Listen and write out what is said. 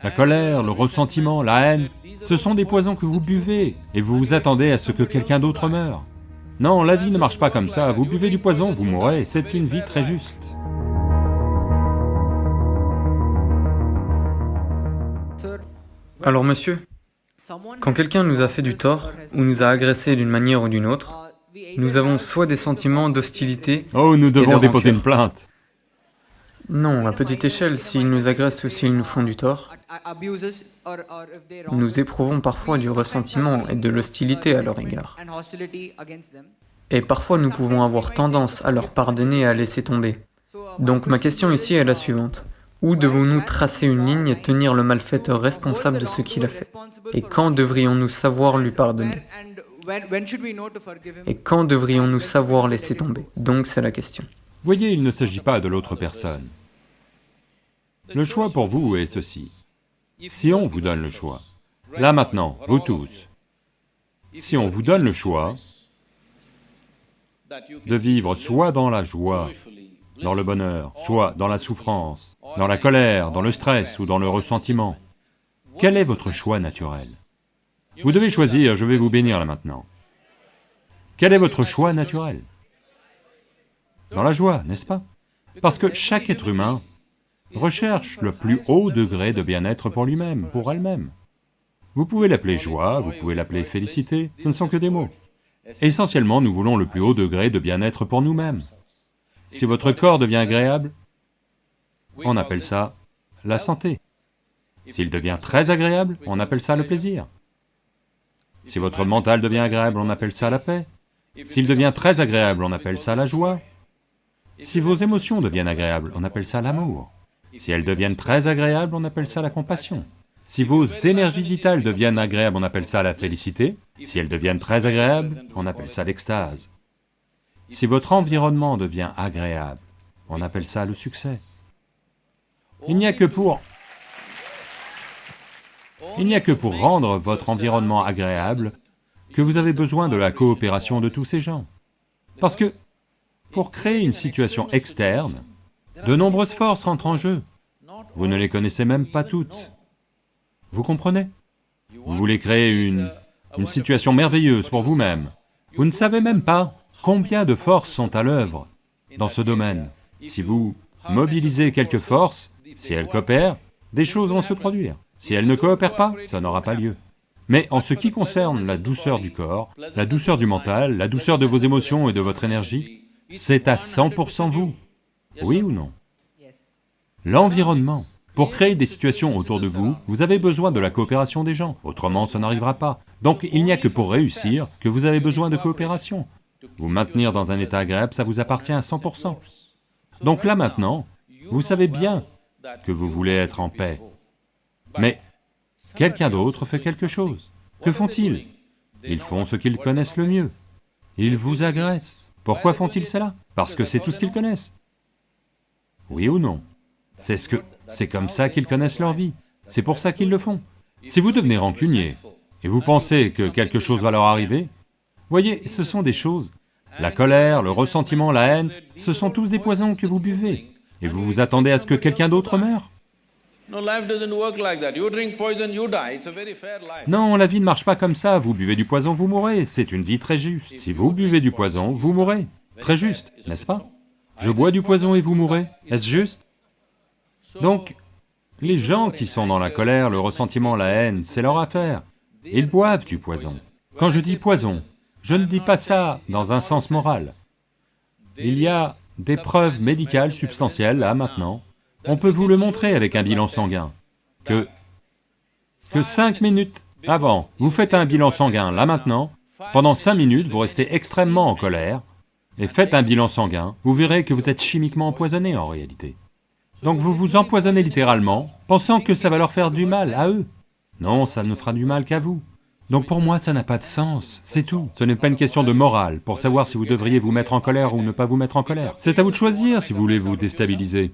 La colère, le ressentiment, la haine, ce sont des poisons que vous buvez, et vous vous attendez à ce que quelqu'un d'autre meure. Non, la vie ne marche pas comme ça, vous buvez du poison, vous mourrez, c'est une vie très juste. Alors monsieur, quand quelqu'un nous a fait du tort, ou nous a agressés d'une manière ou d'une autre, nous avons soit des sentiments d'hostilité... Oh, nous devons de déposer rancœur. une plainte. Non, à petite échelle, s'ils nous agressent ou s'ils nous font du tort, nous éprouvons parfois du ressentiment et de l'hostilité à leur égard. Et parfois nous pouvons avoir tendance à leur pardonner et à laisser tomber. Donc ma question ici est la suivante. Où devons-nous tracer une ligne et tenir le malfaiteur responsable de ce qu'il a fait? Et quand devrions-nous savoir lui pardonner? Et quand devrions-nous savoir laisser tomber? Donc c'est la question. Voyez, il ne s'agit pas de l'autre personne. Le choix pour vous est ceci. Si on vous donne le choix, là maintenant, vous tous, si on vous donne le choix de vivre soit dans la joie, dans le bonheur, soit dans la souffrance, dans la colère, dans le stress ou dans le ressentiment, quel est votre choix naturel? Vous devez choisir, je vais vous bénir là maintenant. Quel est votre choix naturel? Dans la joie, n'est-ce pas? Parce que chaque être humain recherche le plus haut degré de bien-être pour lui-même, pour elle-même. Vous pouvez l'appeler joie, vous pouvez l'appeler félicité, ce ne sont que des mots. Essentiellement, nous voulons le plus haut degré de bien-être pour nous-mêmes. Si votre corps devient agréable, on appelle ça la santé. S'il devient très agréable, on appelle ça le plaisir. Si votre mental devient agréable, on appelle ça la paix. S'il devient très agréable, on appelle ça la joie. Si vos émotions deviennent agréables, on appelle ça l'amour. Si elles deviennent très agréables, on appelle ça la compassion. Si vos énergies vitales deviennent agréables, on appelle ça la félicité. Si elles deviennent très agréables, on appelle ça l'extase. Si votre environnement devient agréable, on appelle ça le succès. Il n'y a que pour rendre votre environnement agréable que vous avez besoin de la coopération de tous ces gens. Parce que, pour créer une situation externe, de nombreuses forces rentrent en jeu. Vous ne les connaissez même pas toutes. Vous comprenez? Vous voulez créer une situation merveilleuse pour vous-même. Vous ne savez même pas combien de forces sont à l'œuvre dans ce domaine. Si vous mobilisez quelques forces, si elles coopèrent, des choses vont se produire. Si elles ne coopèrent pas, ça n'aura pas lieu. Mais en ce qui concerne la douceur du corps, la douceur du mental, la douceur de vos émotions et de votre énergie, c'est à 100% vous. Oui ou non? L'environnement. Pour créer des situations autour de vous, vous avez besoin de la coopération des gens, autrement ça n'arrivera pas. Donc il n'y a que pour réussir que vous avez besoin de coopération. Vous maintenir dans un état agréable, ça vous appartient à 100%. Donc là maintenant, vous savez bien que vous voulez être en paix. Mais quelqu'un d'autre fait quelque chose. Que font-ils? Ils font ce qu'ils connaissent le mieux. Ils vous agressent. Pourquoi font-ils cela? Parce que c'est tout ce qu'ils connaissent. Oui ou non? C'est comme ça qu'ils connaissent leur vie. C'est pour ça qu'ils le font. Si vous devenez rancunier, et vous pensez que quelque chose va leur arriver, voyez, ce sont des choses. La colère, le ressentiment, la haine, ce sont tous des poisons que vous buvez. Et vous vous attendez à ce que quelqu'un d'autre meure? Non, la vie ne marche pas comme ça, vous buvez du poison, vous mourrez, c'est une vie très juste. Si vous buvez du poison, vous mourrez. Très juste, n'est-ce pas? Je bois du poison et vous mourrez, est-ce juste? Donc, les gens qui sont dans la colère, le ressentiment, la haine, c'est leur affaire. Ils boivent du poison. Quand je dis poison, je ne dis pas ça dans un sens moral. Il y a des preuves médicales substantielles, là, maintenant. On peut vous le montrer avec un bilan sanguin, que 5 minutes avant, vous faites un bilan sanguin, là maintenant, pendant 5 minutes, vous restez extrêmement en colère, et faites un bilan sanguin, vous verrez que vous êtes chimiquement empoisonné en réalité. Donc vous vous empoisonnez littéralement, pensant que ça va leur faire du mal à eux. Non, ça ne fera du mal qu'à vous. Donc pour moi, ça n'a pas de sens, c'est tout. Ce n'est pas une question de morale, pour savoir si vous devriez vous mettre en colère ou ne pas vous mettre en colère. C'est à vous de choisir si vous voulez vous déstabiliser.